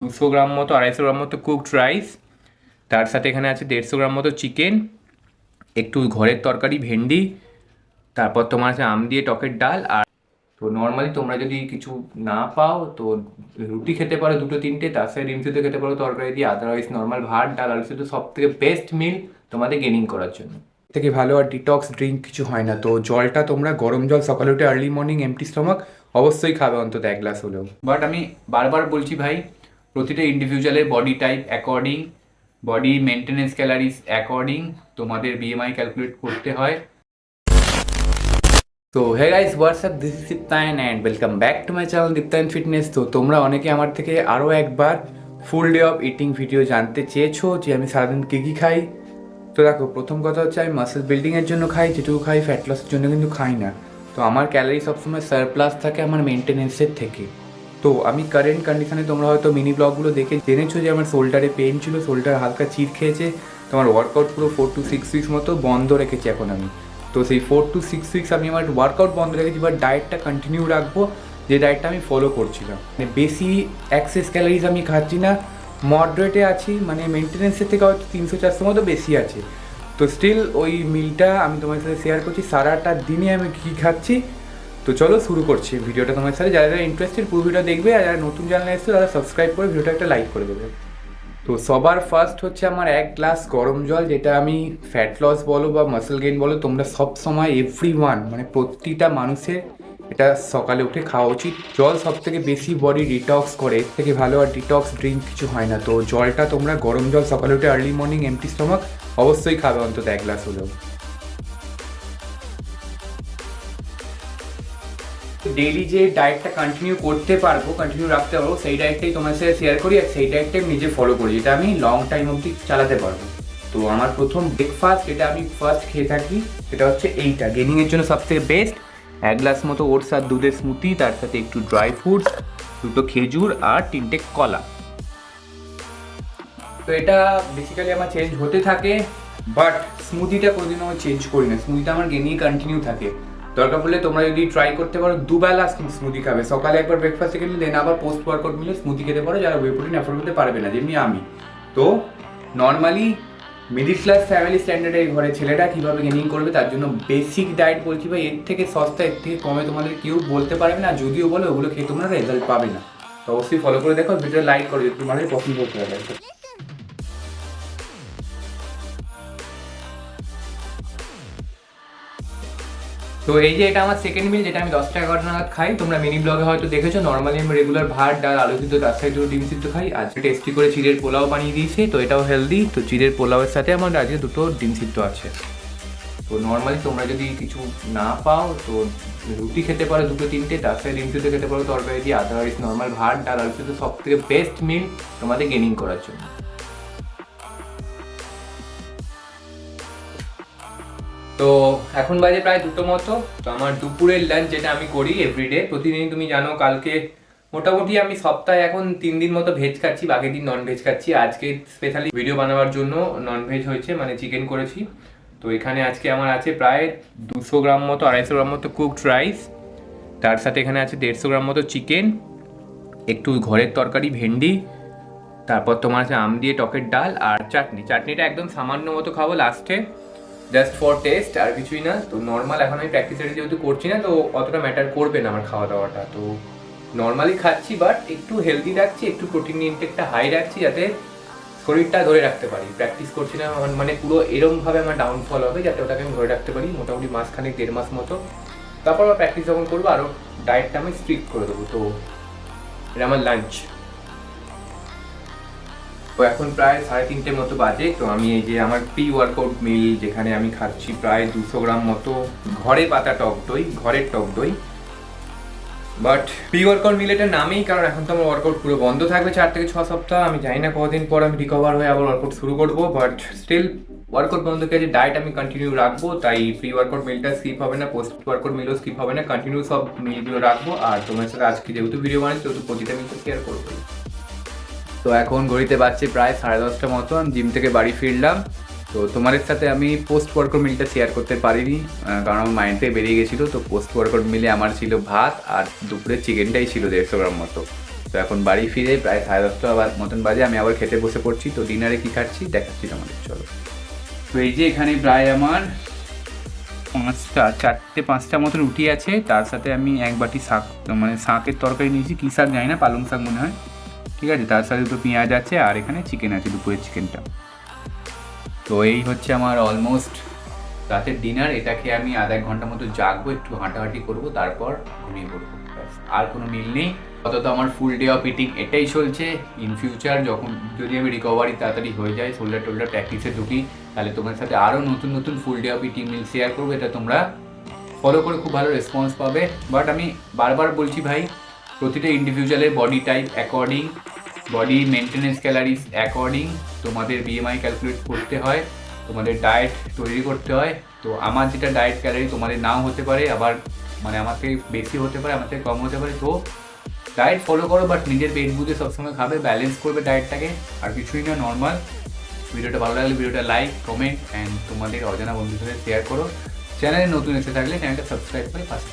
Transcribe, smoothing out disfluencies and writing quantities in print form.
200 গ্রাম মতো 250 গ্রাম মতো cooked rice, তার সাথে এখানে আছে 150 গ্রাম মতো চিকেন, একটু ঘরের তরকারি ভেন্ডি, তারপর তোমার আছে আম দিয়ে টকের ডাল। আর তো নর্মালি তোমরা যদি কিছু না পাও তো রুটি খেতে পারো দুটো তিনটে, তার সাথে ডিম সিদ্ধ খেতে পারো তরকারি দিয়ে। আদারওয়াইজ নর্মাল ভাত ডাল আলু সিদ্ধ সব থেকে বেস্ট মিল তোমাদের গেনিং করার জন্য। থেকে ভালো আর ডিটক্স ড্রিঙ্ক কিছু হয় না। তো জলটা তোমরা গরম জল সকালে উঠে আর্লি মর্নিং এমটি স্টমাক অবশ্যই খাবে, অন্তত 1 গ্লাস হলেও। বাট আমি বারবার বলছি ভাই, প্রতিটা ইন্ডিভিজুয়ালের body type according, body maintenance calories according তোমাদের বিএমআই ক্যালকুলেট করতে হয়। তো hey guys, what's up, this is Diptayan and welcome back to my channel Diptayan fitness. তো তোমরা অনেকে আমার থেকে আরও একবার full day of eating video জানতে চেয়েছো যে আমি সারাদিন কী কী খাই। তো দেখো, প্রথম কথা হচ্ছে আমি মাসেল বিল্ডিংয়ের জন্য খাই, যেটুকু খাই ফ্যাট লসের জন্য কিন্তু খাই না। তো আমার ক্যালারি সবসময় সারপ্লাস থাকে আমার মেনটেনেন্সের থেকে। তো আমি কারেন্ট কন্ডিশনে, তোমরা হয়তো মিনি ব্লগগুলো দেখে জেনেছো যে আমার শোল্ডারে পেন ছিল, শোল্ডার হালকা চির খেয়েছে। তোমার ওয়ার্কআউট পুরো 4 to 6 উইক্স মতো বন্ধ রেখেছি এখন আমি। তো সেই 4 to 6 উইক্স আমি আমার ওয়ার্কআউট বন্ধ রেখেছি, বাট ডায়েটটা কন্টিনিউ রাখবো, যে ডায়েটটা আমি ফলো করছিলাম। মানে বেশি এক্সেস ক্যালারিজ আমি খাচ্ছি না, মডারেটে আছি, মানে মেনটেনেন্সের থেকে হয়তো 300-400 মতো বেশি আছে। তো স্টিল ওই মিলটা আমি তোমার সাথে শেয়ার করছি, সারাটা দিনে আমি কী খাচ্ছি। তো চলো শুরু করছি ভিডিওটা তোমার সাথে। যারা যারা ইন্টারেস্টেড পুরো ভিডিও দেখবে, আর যারা নতুন চ্যানেলে এসেছো তারা সাবস্ক্রাইব করে ভিডিওটা একটা লাইক করে দেবে। তো সবার ফার্স্ট হচ্ছে আমার 1 গ্লাস গরম জল, যেটা আমি ফ্যাট লস বলো বা মাসেল গেইন বলো, তোমরা সব সময় এভরিওয়ান, মানে প্রতিটা মানুষের এটা সকালে উঠে খাওয়া উচিত। জল সব থেকে বেশি বডি ডিটক্স করে, এর থেকে ভালো আর ডিটক্স ড্রিঙ্ক কিছু হয় না। তো জলটা তোমরা গরম জল সকালে উঠে আর্লি মর্নিং এমটি স্টমাক অবশ্যই খাবে, অন্তত 1 গ্লাস হলেও। ডেইলি যে ডায়েটটা কন্টিনিউ করতে পারবো, কন্টিনিউ রাখতে পারবো, সেই ডায়েটটাই তোমার সাথে শেয়ার করি, আর সেই ডায়েটটাই নিজে ফলো করি, যেটা আমি লং টাইম অবধি চালাতে পারবো। তো আমার প্রথম ব্রেকফাস্ট যেটা আমি ফার্স্ট খেয়ে থাকি সেটা হচ্ছে এইটা, গেনিংয়ের জন্য সবথেকে বেস্ট। 1 গ্লাস মতো ওটস আর দুধের স্মুদি, তার সাথে একটু ড্রাই ফ্রুটস, দুটো খেজুর আর 3টে কলা। তো এটা বেসিক্যালি আমার চেঞ্জ হতে থাকে, বাট স্মুদিটা কোনোদিনও আমি চেঞ্জ করি না। স্মুদিটা আমার গেনিং কন্টিনিউ থাকে। দরকার পড়লে তোমরা যদি ট্রাই করতে পারো, দুবেলা স্মুদি খাবে, সকালে একবার ব্রেকফাস্টে খেলে, দেন আবার পোস্ট ওয়ার্কআউট মিলে স্মুদি খেতে পারো, যারা ওয়ে প্রোটিন অ্যাফোর্ড করতে পারবে না, যেমনি আমি। তো নর্মালি মিডিল ক্লাস ফ্যামিলি স্ট্যান্ডার্ডের ঘরে ছেলেটা কীভাবে গেনিং করবে তার জন্য বেসিক ডায়েট বলছি ভাই, এর থেকে সস্তা, এর থেকে কমে তোমাদের কেউ বলতে পারবে না। যদিও বলো, ওগুলো খেয়ে তোমরা রেজাল্ট পাবে না। তো অবশ্যই ফলো করে দেখো, ভিডিও লাইক করো যদি তোমাদের পছন্দ করতে পারে। তো এই যে এটা আমার সেকেন্ড মিল, যেটা আমি 10টা-11টা নাগাদ খাই। তোমরা মিনি ব্লগে হয়তো দেখেছো, নর্মালি আমি রেগুলার ভাত ডাল আলু সিদ্ধ, তার সাথে দুটো ডিম সিদ্ধ খাই। আজকে টেস্টি করে চিড়ের পোলাও বানিয়ে দিয়েছি, তো এটাও হেলদি। তো চিড়ের পোলাওয়ের সাথে আমার আজকে দুটো ডিম সিদ্ধ আছে। তো নর্মালি তোমরা যদি কিছু না পাও তো রুটি খেতে পারো দুটো তিনটে, তার সাথে ডিম সিদ্ধ খেতে পারো তরকারি দিয়ে। আদারওয়াইজ নর্মাল ভাত ডাল আলু সিদ্ধ সব থেকে বেস্ট মিল তোমাদের গেনিং করার জন্য। তো এখন বাজে প্রায় 2টো মতো। তো আমার দুপুরের লাঞ্চ যেটা আমি করি এভরিডে, প্রতিদিন তুমি জানো, কালকে মোটামুটি আমি সপ্তাহে এখন 3 দিন মতো ভেজ খাচ্ছি, বাকি দিন নন ভেজ খাচ্ছি। আজকে স্পেশালি ভিডিও বানাবার জন্য নন ভেজ হয়েছে, মানে চিকেন করেছি। তো এখানে আজকে আমার আছে প্রায় 200 গ্রাম মতো 250 গ্রাম মতো কুকড রাইস, তার সাথে এখানে আছে 150 গ্রাম মতো চিকেন, একটু ঘরের তরকারি ভেন্ডি, তারপর তোমার আছে আম দিয়ে টকের ডাল আর চাটনি। চাটনিটা একদম সামান্য মতো খাবো লাস্টে, জাস্ট ফর টেস্ট, আর কিছুই না। তো নর্মাল এখন আমি প্র্যাকটিসের যেহেতু করছি না, তো অতটা ম্যাটার করবে না আমার খাওয়া দাওয়াটা। তো নর্মালি খাচ্ছি, বাট একটু হেলদি রাখছি, একটু প্রোটিন ইনটেকটা হাই রাখছি, যাতে শরীরটা ধরে রাখতে পারি। প্র্যাকটিস করছি না মানে পুরো এরমভাবে আমার ডাউনফল হবে, যাতে ওটাকে আমি ধরে রাখতে পারি মোটামুটি মাসখানেক 1.5 মাস মতো। তারপর আবার প্র্যাকটিস যখন করবো, আরও ডায়েটটা আমি স্ট্রিক্ট করে দেবো। তো এটা আমার লাঞ্চ। তো এখন প্রায় 3:30 মতো বাজে। তো আমি এই যে আমার প্রি ওয়ার্কআউট মিল, যেখানে আমি খাচ্ছি প্রায় 200 গ্রাম মতো ঘরে পাতা টক দই, ঘরের টক দই। বাট প্রি ওয়ার্কআউট মিল এটা নামেই, কারণ এখন তো আমার ওয়ার্কআউট পুরো বন্ধ থাকবে 4 থেকে 6 সপ্তাহ। আমি জানি না কতদিন পর আমি রিকভার হয়ে আবার ওয়ার্কআউট শুরু করবো, বাট স্টিল ওয়ার্কআউট বন্ধ করে ডায়েট আমি কন্টিনিউ রাখবো। তাই প্রি ওয়ার্কআউট মিলটা স্কিপ হবে না, পোস্ট ওয়ার্কআউট মিলও স্কিপ হবে না, কন্টিনিউ সব মিলগুলো রাখবো। আর তোমার সাথে আজকে যেহেতু ভিডিও বানাচ্ছি, সেহেতু প্রতিটা মিলটা শেয়ার করবো। তো এখন ঘড়িতে বাজছে প্রায় 10:30 মতো, আমি জিম থেকে বাড়ি ফিরলাম। তো তোমাদের সাথে আমি পোস্ট ওয়ার্কআউট মিলটা শেয়ার করতে পারিনি, কারণ আমার মাইন্ড থেকে বেরিয়ে গেছিলো। তো পোস্ট ওয়ার্কআউট মিলে আমার ছিল ভাত, আর দুপুরে চিকেনটাই ছিল 150 গ্রাম মতো। তো এখন বাড়ি ফিরে প্রায় 10:30 মতন বাজে, আমি আবার খেতে বসে পড়ছি। তো ডিনারে কী খাচ্ছি দেখাচ্ছি তোমাদের, চলো। তো এই যে এখানে প্রায় আমার 4-5টা মতো রুটি আছে, তার সাথে আমি 1 বাটি শাক, মানে শাকের তরকারি নিয়েছি, কী শাক জানি না, পালং শাক মনে হয়, ঠিক আছে। তার সাথে দুটো পেঁয়াজ আছে, আর এখানে চিকেন আছে, দুপুরের চিকেনটা। তো এই হচ্ছে আমার অলমোস্ট রাতের ডিনার। এটাকে আমি আধা-1 ঘন্টা মতো জাগবো, একটু হাঁটাহাঁটি করবো, তারপর ঘুমিয়ে পড়বো। আর কোনো মিল নেই অন্তত। আমার ফুল ডে অফ ইটিং এটাই চলছে। ইন ফিউচার যখন যদি আমি রিকভারি তাড়াতাড়ি হয়ে যায়, শোল্ডার টোল্ডার প্র্যাকটিসে ঢুকি, তাহলে তোমার সাথে আরও নতুন নতুন full day of eating meal share করবো। এটা তোমরা ফলো করে খুব ভালো রেসপন্স পাবে। বাট আমি বারবার বলছি ভাই, প্রতিটা ইন্ডিভিজুয়ালের body type according, body maintenance calories according তোমাদের বিএমআই ক্যালকুলেট করতে হয়, তোমাদের ডায়েট তৈরি করতে হয়। তো আমার যেটা ডায়েট ক্যালারি তোমাদের নাও হতে পারে, আবার মানে আমার থেকে বেশি হতে পারে, আমার থেকে কম হতে পারে। তো ডায়েট ফলো করো, বাট নিজের পেট বুঝে সবসময় খাবে, ব্যালেন্স করবে ডায়েটটাকে, আর কিছুই না, নর্মাল। ভিডিওটা ভালো লাগলে ভিডিওটা লাইক, কমেন্ট অ্যান্ড তোমাদের অজানা বন্ধুদের সাথে শেয়ার করো। চ্যানেলে নতুন এসে থাকলে চ্যানেলটা সাবস্ক্রাইব করে পাশে